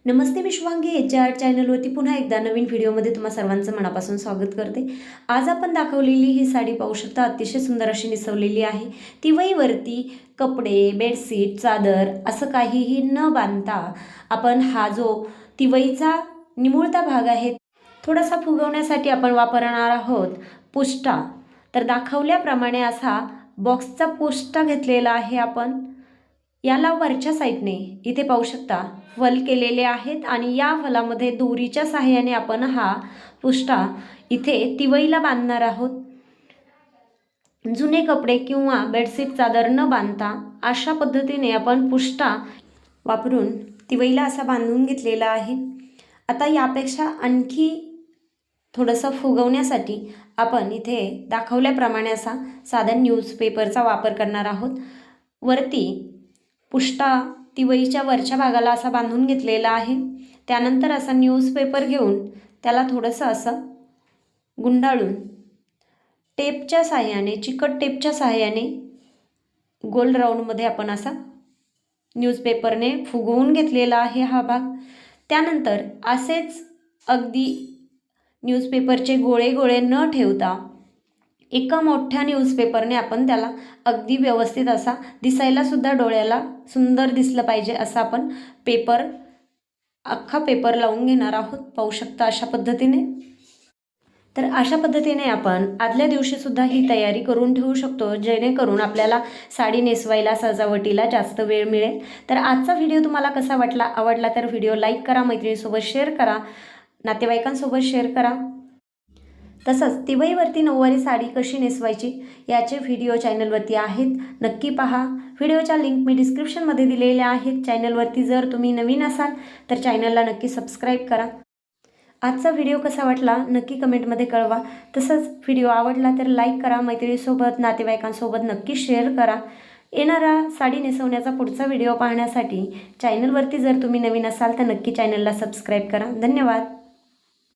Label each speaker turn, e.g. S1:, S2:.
S1: नमस्ते, मी Shubhangi HR चॅनलवरती पुन्हा एकदा नवीन व्हिडिओमध्ये तुम्हा सर्वांचं मनापासून स्वागत करते। आज आपण दाखवलेली ही साडी पाहू शकता, अतिशय सुंदर अशी नेसवलेली आहे। तिवईवरती कपडे, बेडशीट, चादर असं काहीही न बांधता आपण हा जो तिवईचा निमुळता भाग आहे थोडासा फुगवण्यासाठी आपण वापरणार आहोत पुष्टा। तर दाखवल्याप्रमाणे असा बॉक्सचा पुष्टा घेतलेला आहे आपण। याला वरच्या साईडने इथे पाहू शकता फल केलेले आहेत आणि या फलामध्ये दोरीच्या सहाय्याने आपण हा पुष्टा इथे तिवईला बांधणार आहोत। जुने कपडे किंवा बेडशीट चादर न बांधता अशा पद्धतीने आपण पुष्टा वापरून तिवईला असा बांधून घेतलेला आहे। आता यापेक्षा आणखी थोडंसं फुगवण्यासाठी आपण इथे दाखवल्याप्रमाणे असा साधा न्यूजपेपरचा वापर करणार आहोत। वरती पुष्टा तिवईच्या वरच्या भागाला असा बांधून घेतलेला आहे। त्यानंतर असा न्यूजपेपर घेऊन त्याला थोडंसं असं गुंडाळून टेपच्या सहाय्याने, चिकट टेपच्या सहाय्याने गोल राऊंडमध्ये आपण असा न्यूजपेपरने फुगवून घेतलेला आहे हा भाग। त्यानंतर असेच अगदी न्यूजपेपरचे गोळे गोळे न ठेवता एका मोठ्या न्यूजपेपरने आपण त्याला अगदी व्यवस्थित असा दिसायला सुद्धा डोळ्याला सुंदर दिसलं पाहिजे असा आपण पेपर अख्खा पेपर लावून घेणार आहोत। पाहू शकता अशा पद्धतीने। तर अशा पद्धतीने आपण आदल्या दिवशी सुद्धा ही तयारी करून ठेवू शकतो, जेणेकरून आपल्याला साडी नेसवायला, सजावटीला जास्त वेळ मिळेल। तर आजचा व्हिडिओ तुम्हाला कसा वाटला? आवडला तर व्हिडिओ लाईक करा, मैत्रिणींसोबत शेअर करा, नातेवाईकांसोबत शेअर करा। तसंच तिवईवरती नऊवारी साडी कशी नेसवायची याचे व्हिडिओ चॅनलवरती आहेत, नक्की पहा। व्हिडिओच्या लिंक मी डिस्क्रिप्शनमध्ये दिलेल्या आहेत। चॅनलवरती जर तुम्ही नवीन असाल तर चॅनलला नक्की सबस्क्राईब करा। आजचा व्हिडिओ कसा वाटला नक्की कमेंटमध्ये कळवा। तसंच व्हिडिओ आवडला तर लाईक करा, मैत्रिणीसोबत, नातेवाईकांसोबत नक्की शेअर करा। येणारा साडी नेसवण्याचा पुढचा व्हिडिओ पाहण्यासाठी चॅनलवरती जर तुम्ही नवीन असाल तर नक्की चॅनलला सबस्क्राईब करा। धन्यवाद।